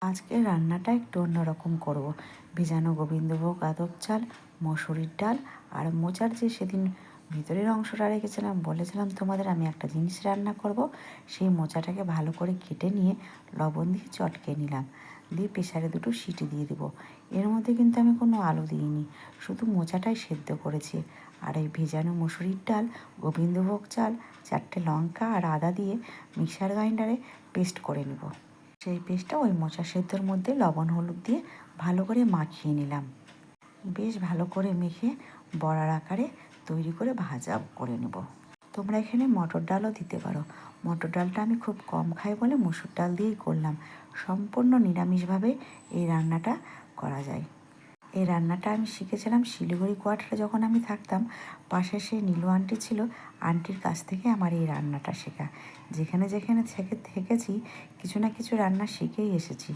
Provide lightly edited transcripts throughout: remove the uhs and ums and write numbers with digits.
আজকে রান্নাটা একটু অন্যরকম করব। ভেজানো গোবিন্দভোগ আতপ চাল, মসুরির ডাল আর মোচার যে সেদিন ভিতরের অংশটা রেখেছিলাম, বলেছিলাম তোমাদের আমি একটা জিনিস রান্না করব। সেই মোচাটাকে ভালো করে কেটে নিয়ে লবণ দিয়ে চটকে নিলাম, দিয়ে প্রেসারে দুটো সিটি দিয়ে দেবো। এর মধ্যে কিন্তু আমি কোনো আলু দিইনি, শুধু মোচাটাই সেদ্ধ করেছি। আর এই ভেজানো মসুরির ডাল, গোবিন্দভোগ চাল, 4টে লঙ্কা আর আদা দিয়ে মিক্সার গ্রাইন্ডারে পেস্ট করে নেব। সেই পেস্টটা ওই মোচা সেদ্ধর মধ্যে লবণ হলুদ দিয়ে ভালো করে মাখিয়ে নিলাম। বেশ ভালো করে মেখে বড়ার আকারে তৈরি করে ভাজা করে নেব। তোমরা এখানে মটর ডালও দিতে পারো। মটর ডালটা আমি খুব কম খাই বলে মসুর ডাল দিয়েই করলাম। সম্পূর্ণ নিরামিষভাবে এই রান্নাটা করা যায়। এই রান্নাটা আমি শিখেছিলাম শিলিগুড়ি কোয়ার্টারে যখন আমি থাকতাম। পাশে সেই নীলু আন্টি ছিল, আন্টির কাছ থেকে আমার এই রান্নাটা শেখা। যেখানে যেখানে থেকেছি কিছু না কিছু রান্না শিখেই এসেছি।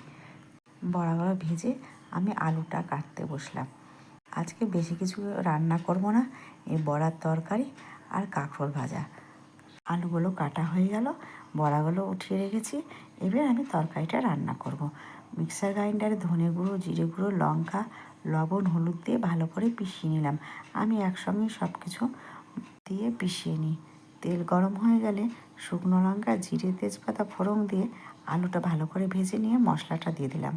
বড়াগুলো ভেজে আমি আলুটা কাটতে বসলাম। আজকে বেশি কিছু রান্না করব না, এই বড়ার তরকারি আর কাঁকরোল ভাজা। আলুগুলো কাটা হয়ে গেল, বড়াগুলো উঠিয়ে রেখেছি। এবার আমি তরকারিটা রান্না করব। মিক্সার গ্রাইন্ডারে ধনে গুঁড়ো, জিরে গুঁড়ো, লঙ্কা, লবণ, হলুদ দিয়ে ভালো করে পিষিয়ে নিলাম। আমি একসঙ্গে সব কিছু দিয়ে পিষিয়ে নিই। তেল গরম হয়ে গেলে শুকনো লঙ্কা, জিরে, তেজপাতা ফোড়ন দিয়ে আলুটা ভালো করে ভেজে নিয়ে মশলাটা দিয়ে দিলাম।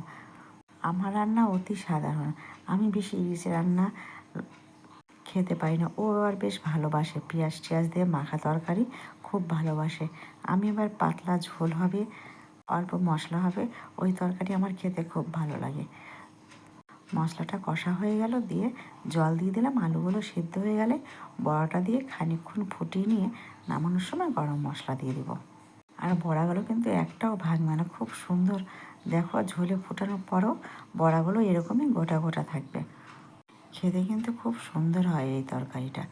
আমার রান্না অতি সাধারণ, আমি বেশি ইলিশ রান্না খেতে পারি না। ও আবার বেশ ভালোবাসে, পেঁয়াজ টিয়াজ দিয়ে মাখা তরকারি খুব ভালোবাসে। আমি এবার পাতলা ঝোল হবে, অল্প মশলা হবে, ওই তরকারি আমার খেতে খুব ভালো লাগে। মশলাটা কষা হয়ে গেল, দিয়ে জল দিয়ে দিলাম। আলুগুলো সেদ্ধ হয়ে গেলে বড়াটা দিয়ে খানিকক্ষণ ফুটিয়ে নিয়ে নামানোর সময় গরম মশলা দিয়ে দেবো। আর বড়াগুলো কিন্তু একটাও ভাঙবে না, খুব সুন্দর। দেখো ঝোলে ফোটানোর পরও বড়াগুলো এরকমই গোটা গোটা থাকবে। খেতে কিন্তু খুব সুন্দর হয় এই তরকারিটা।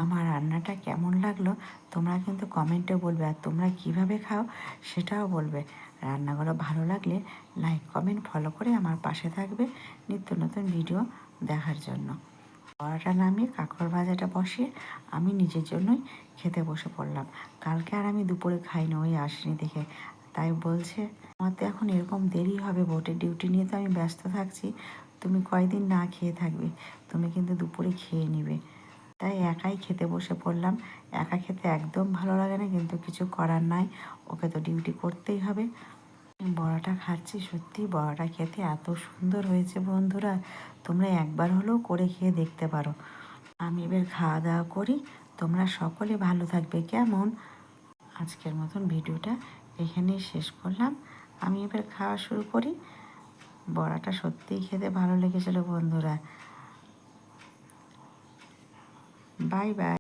আমার রান্নাটা কেমন লাগলো তোমরা কিন্তু কমেন্টে বলবে, আর তোমরা কিভাবে খাও সেটাও বলবে। রান্নাগুলো ভালো লাগলে লাইক কমেন্ট ফলো করে আমার পাশে থাকবে নিত্য নতুন ভিডিও দেখার জন্য। বড়াটা নামিয়ে কাঁকরোল ভাজাটা বসিয়ে আমি নিজের জন্যই খেতে বসে পড়লাম। কালকে আর আমি দুপুরে খাইনি, ওই আসেনি দেখে। তাই বলছে আমার তো এখন এরকম দেরি হবে, ভোটের ডিউটি নিয়ে তো আমি ব্যস্ত থাকছি, তুমি কয়দিন না খেয়ে থাকবে, তুমি কিন্তু দুপুরে খেয়ে নিবে। তাই একাই খেতে বসে পড়লাম। একা খেতে একদম ভালো লাগে না, কিন্তু কিছু করার নাই, ওকে তো ডিউটি করতেই হবে। বড়াটা খাচ্ছি, সত্যি বড়াটা খেতে এত সুন্দর হয়েছে বন্ধুরা, তোমরা একবার হলেও করে খেয়ে দেখতে পারো। আমি এবার খাওয়া দাওয়া করি, তোমরা সকলে ভালো থাকবে কেমন। আজকের মতন ভিডিওটা এখানেই শেষ করলাম। আমি এবার খাওয়া শুরু করি। বড়াটা সত্যিই খেতে ভালো লেগেছিলো বন্ধুরা। Bye bye.